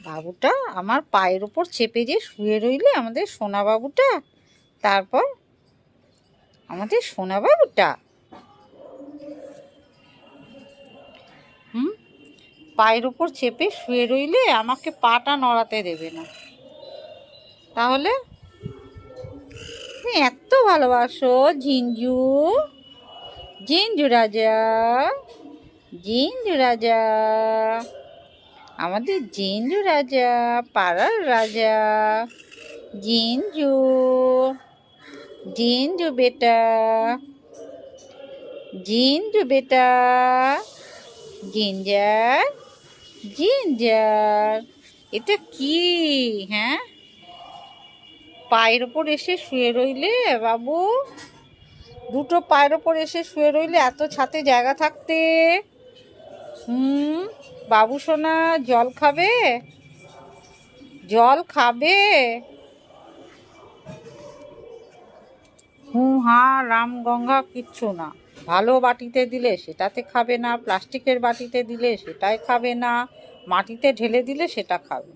বাবুটা আমার পায়ের ওপর চেপে যে শুয়ে রইলে আমাদের সোনা বাবুটা, তারপর আমাদের সোনা বাবুটা পায়ের ওপর চেপে শুয়ে রইলে আমাকে পাটা নড়াতে দেবে না। তাহলে তুমি এত ভালোবাসো ঝিঞ্জু, ঝিঞ্জু রাজা, ঝিঞ্জু রাজা, আমাদের ঝিঞ্জু রাজা, পাড়ার রাজা, ঝিঞ্জু, ঝিঞ্জু বেটা, ঝিঞ্জু বেটা, জিঞ্জার, জিঞ্জার। এটা কি? হ্যাঁ, পায়ের ওপর এসে শুয়ে রইলে বাবু, দুটো পায়ের ওপর এসে শুয়ে রইলে, এত ছাতে জায়গা থাকতে। বাবু সোনা জল খাবে? জল খাবে? হা রাম গঙ্গা কিচ্ছু না। ভালো বাটিতে দিলে সেটাতে খাবে না, প্লাস্টিকের বাটিতে দিলে সেটাই খাবে না, মাটিতে ঢেলে দিলে সেটা খাবে।